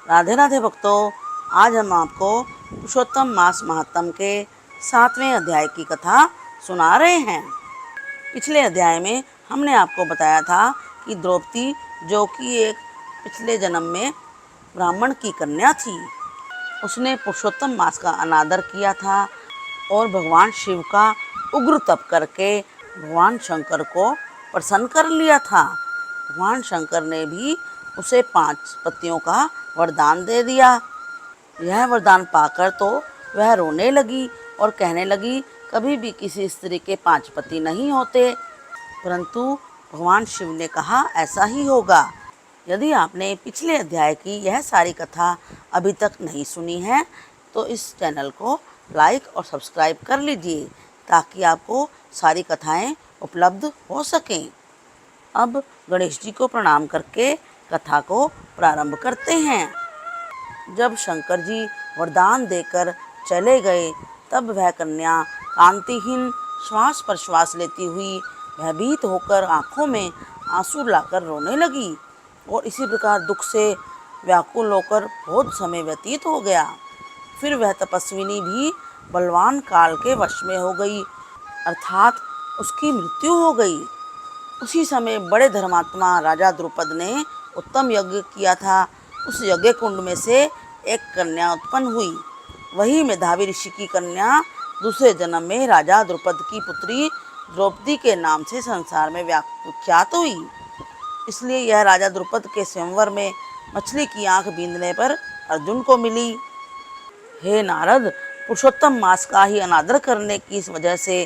राधे राधे भक्तों, आज हम आपको पुरुषोत्तम मास महात्म के 7वें अध्याय की कथा सुना रहे हैं। पिछले अध्याय में हमने आपको बताया था कि द्रौपदी, जो कि एक पिछले जन्म में ब्राह्मण की कन्या थी, उसने पुरुषोत्तम मास का अनादर किया था और भगवान शिव का उग्र तप करके भगवान शंकर को प्रसन्न कर लिया था। भगवान शंकर ने भी उसे 5 पतियों का वरदान दे दिया। यह वरदान पाकर तो वह रोने लगी और कहने लगी, कभी भी किसी स्त्री के 5 पति नहीं होते। परंतु भगवान शिव ने कहा, ऐसा ही होगा। यदि आपने पिछले अध्याय की यह सारी कथा अभी तक नहीं सुनी है तो इस चैनल को लाइक और सब्सक्राइब कर लीजिए ताकि आपको सारी कथाएं उपलब्ध हो सकें। अब गणेश जी को प्रणाम करके कथा को प्रारंभ करते हैं। जब शंकर जी वरदान देकर चले गए तब वह कन्या कांतिहीन श्वास पर श्वास लेती हुई भयभीत होकर आंखों में आंसू लाकर रोने लगी और इसी प्रकार दुख से व्याकुल होकर बहुत समय व्यतीत हो गया। फिर वह तपस्विनी भी बलवान काल के वश में हो गई, अर्थात उसकी मृत्यु हो गई। उसी समय बड़े धर्मात्मा राजा द्रुपद ने उत्तम यज्ञ किया था। उस यज्ञ कुंड में से एक कन्या उत्पन्न हुई। वही मेधावी ऋषि की कन्या दूसरे जन्म में राजा द्रुपद की पुत्री द्रौपदी के नाम से संसार में विख्यात हुई। इसलिए यह राजा द्रुपद के स्वयंवर में मछली की आंख बींधने पर अर्जुन को मिली। हे नारद, पुरुषोत्तम मास का ही अनादर करने की वजह से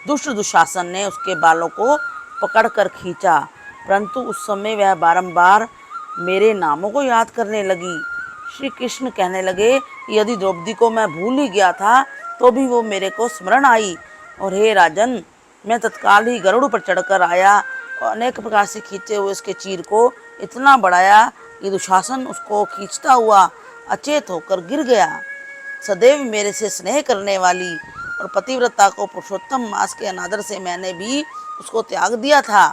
दुष्ट दुशासन ने उसके बालों को पकड़कर खींचा, परंतु उस समय वह बारंबार मेरे नामों को याद करने लगी। श्री कृष्ण कहने लगे, यदि द्रौपदी को मैं भूल ही गया था तो भी वो मेरे को स्मरण आई, और हे राजन, मैं तत्काल ही गरुड़ पर चढ़कर आया और अनेक प्रकार से खींचे हुए उसके चीर को इतना बढ़ाया कि दुशासन उसको खींचता हुआ अचेत होकर गिर गया। सदैव मेरे से स्नेह करने वाली और पतिव्रता को पुरुषोत्तम मास के अनादर से मैंने भी उसको त्याग दिया था।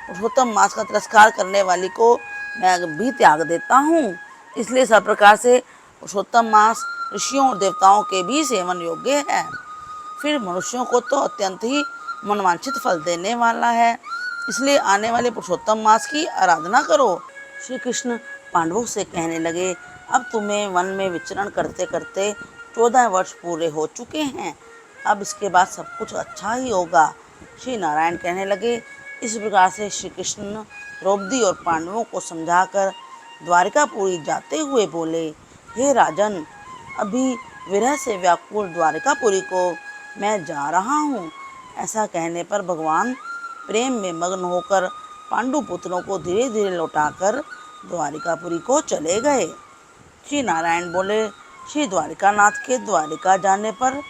पुरुषोत्तम मास का तिरस्कार करने वाली को मैं भी त्याग देता हूँ। इसलिए सब प्रकार से पुरुषोत्तम मास ऋषियों और देवताओं के भी सेवन योग्य है। फिर मनुष्यों को तो अत्यंत ही मनवांछित फल देने वाला है। इसलिए आने वाले पुरुषोत्तम मास की आराधना करो। श्री कृष्ण पांडवों से कहने लगे, अब तुम्हें वन में विचरण करते करते 14 वर्ष पूरे हो चुके हैं। अब इसके बाद सब कुछ अच्छा ही होगा। श्री नारायण कहने लगे। इस प्रकार से श्री कृष्ण द्रौपदी और पांडवों को समझाकर द्वारिकापुरी जाते हुए बोले, हे राजन, अभी विरह से व्याकुल द्वारिकापुरी को मैं जा रहा हूँ। ऐसा कहने पर भगवान प्रेम में मग्न होकर पांडु पुत्रों को धीरे धीरे लौटाकर द्वारिकापुरी को चले गए। श्री नारायण बोले, श्री द्वारिकानाथ के द्वारिका जाने पर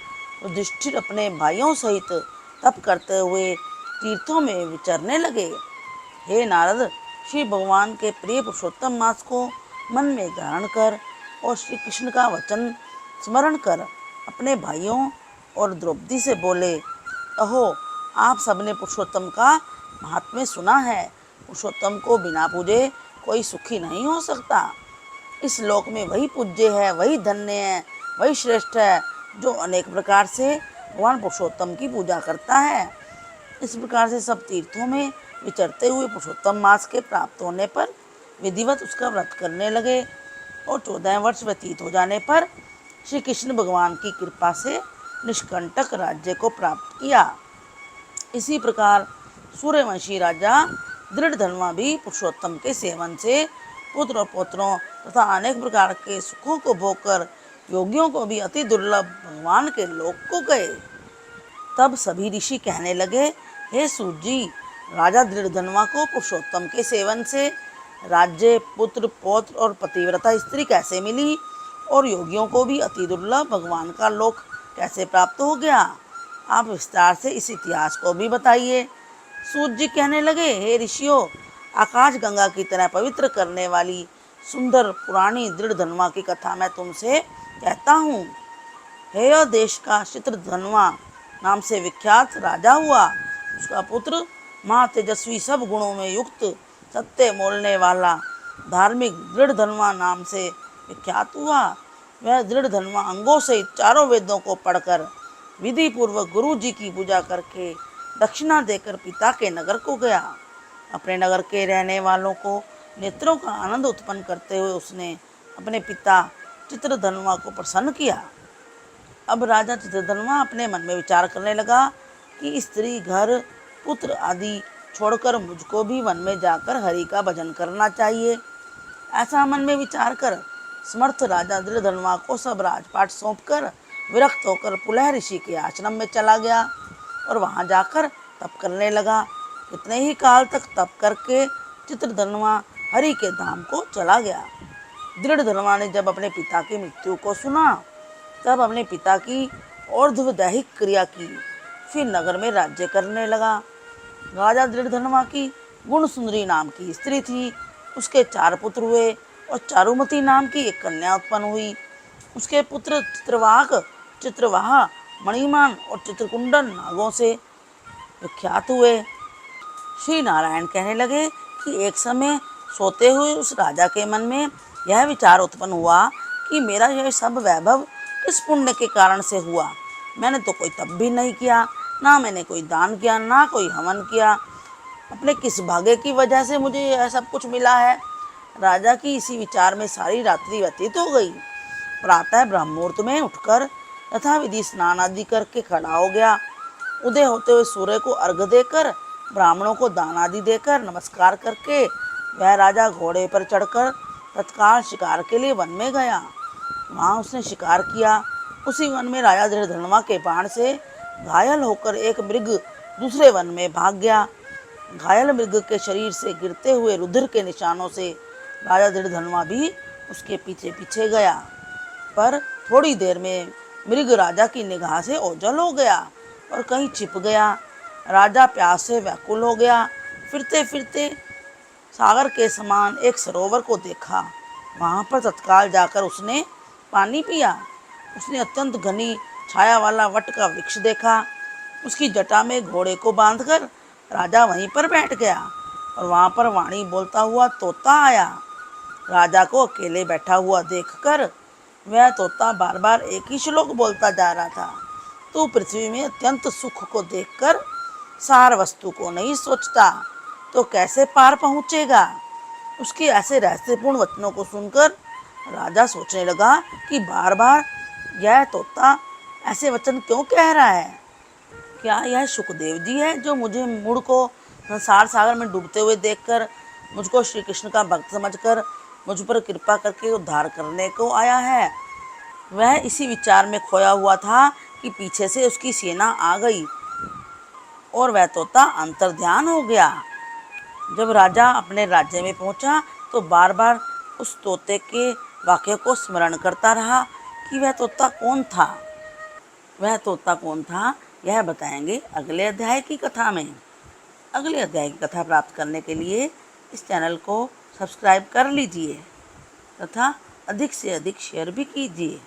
युधिष्ठिर अपने भाइयों सहित तप करते हुए तीर्थों में विचरने लगे। हे नारद, श्री भगवान के प्रिय पुरुषोत्तम मास को मन में धारण कर और श्री कृष्ण का वचन स्मरण कर अपने भाइयों और द्रौपदी से बोले, अहो, आप सबने पुरुषोत्तम का महात्म्य सुना है। पुरुषोत्तम को बिना पूजे कोई सुखी नहीं हो सकता। इस लोक में वही पूज्य है, वही धन्य है, वही श्रेष्ठ है जो अनेक प्रकार से भगवान पुरुषोत्तम की पूजा करता है। इस प्रकार से सब तीर्थों में विचरते हुए पुरुषोत्तम मास के प्राप्त होने पर विधिवत उसका व्रत करने लगे और 14 वर्ष व्यतीत हो जाने पर श्री कृष्ण भगवान की कृपा से निष्कंटक राज्य को प्राप्त किया। इसी प्रकार सूर्यवंशी राजा दृढ़धनवा भी पुरुषोत्तम के सेवन से पुत्र और पौत्रों तथा अनेक प्रकार के सुखों को भोगकर योगियों को भी अति दुर्लभ भगवान के लोक को गए। तब सभी ऋषि कहने लगे, हे सूत जी, राजा दृढ़धनवा को पुरुषोत्तम के सेवन से राज्य, पुत्र, पौत्र और पतिव्रता स्त्री कैसे मिली और योगियों को भी अति दुर्लभ भगवान का लोक कैसे प्राप्त हो गया? आप विस्तार से इस इतिहास को भी बताइए। सूत जी कहने लगे, हे ऋषियों, आकाश गंगा की तरह पवित्र करने वाली सुंदर पुरानी दृढ़धनवा की कथा मैं तुमसे कहता हूँ। हेय देश का चित्रधनवा नाम से विख्यात राजा हुआ। उसका पुत्र महा तेजस्वी, सब गुणों में युक्त, सत्य बोलने वाला, धार्मिक दृढ़धनवा नाम से विख्यात हुआ। वह दृढ़ धनवा अंगों से चारों वेदों को पढ़कर विधि पूर्वक गुरु जी की पूजा करके दक्षिणा देकर पिता के नगर को गया। अपने नगर के रहने वालों को नेत्रों का आनंद उत्पन्न करते हुए उसने अपने पिता चित्रधनवा को प्रसन्न किया। अब राजा चित्रधनवा अपने मन में विचार करने लगा कि स्त्री, घर, पुत्र आदि छोड़कर मुझको भी वन में जाकर हरि का भजन करना चाहिए। ऐसा मन में विचार कर समर्थ राजा दृढ़धनवा को सब राजपाट सौंपकर विरक्त होकर पुलह ऋषि के आश्रम में चला गया और वहां जाकर तप करने लगा। कितने ही काल तक तप करके चित्रधनवा हरि के धाम को चला गया। दृढ़धनवा ने जब अपने पिता की मृत्यु को सुना तब अपने पिता की और्ध्वदैहिक क्रिया की, फिर नगर में राज्य करने लगा। राजा दृढ़धनवा की गुण सुंदरी नाम की स्त्री थी। उसके 4 पुत्र हुए और चारुमती नाम की एक कन्या उत्पन्न हुई। उसके पुत्र चित्रवाह, मणिमान और चित्रकुंडन नागों से विख्यात हुए। श्री नारायण कहने लगे कि एक समय सोते हुए उस राजा के मन में यह विचार उत्पन्न हुआ कि मेरा यह सब वैभव किस पुण्य के कारण से हुआ। मैंने तो कोई तप भी नहीं किया, ना मैंने कोई दान किया, ना कोई हवन किया। अपने किस भाग्य की वजह से मुझे यह सब कुछ मिला है। राजा की इसी विचार में सारी रात्रि व्यतीत हो गई। प्रातः ब्रह्म मुहूर्त में उठकर तथा विधि स्नान आदि करके खड़ा हो गया। उदय होते हुए सूर्य को अर्घ्य देकर, ब्राह्मणों को दान आदि देकर नमस्कार करके वह राजा घोड़े पर चढ़कर तत्काल शिकार के लिए वन में गया। वहाँ उसने शिकार किया। उसी वन में राजा दृढ़धनवा के बाण से घायल होकर एक मृग दूसरे वन में भाग गया। घायल मृग के शरीर से गिरते हुए रुधिर के निशानों से राजा दृढ़धनवा भी उसके पीछे पीछे गया, पर थोड़ी देर में मृग राजा की निगाह से ओझल हो गया और कहीं छिप गया। राजा प्यास से व्याकुल हो गया। फिरते फिरते सागर के समान एक सरोवर को देखा। वहाँ पर तत्काल जाकर उसने पानी पिया। उसने अत्यंत घनी छाया वाला वट का वृक्ष देखा। उसकी जटा में घोड़े को बांधकर राजा वहीं पर बैठ गया और वहाँ पर वाणी बोलता हुआ तोता आया। राजा को अकेले बैठा हुआ देखकर वह तोता बार बार एक ही श्लोक बोलता जा रहा था, तू पृथ्वी में अत्यंत सुख को देखकर सार वस्तु को नहीं सोचता तो कैसे पार पहुँचेगा। उसके ऐसे रहस्यपूर्ण वचनों को सुनकर राजा सोचने लगा कि बार बार यह तोता ऐसे वचन क्यों कह रहा है। क्या यह सुखदेव जी है जो मुझे मूढ़ को संसार सागर में डूबते हुए देखकर मुझको श्री कृष्ण का भक्त समझकर मुझ पर कृपा करके उद्धार करने को आया है। वह इसी विचार में खोया हुआ था कि पीछे से उसकी सेना आ गई और वह तोता अंतर्ध्यान हो गया। जब राजा अपने राज्य में पहुंचा तो बार बार उस तोते के वाक्य को स्मरण करता रहा कि वह तोता कौन था। वह तोता कौन था यह बताएंगे अगले अध्याय की कथा में। अगले अध्याय की कथा प्राप्त करने के लिए इस चैनल को सब्सक्राइब कर लीजिए तथा अधिक से अधिक शेयर भी कीजिए।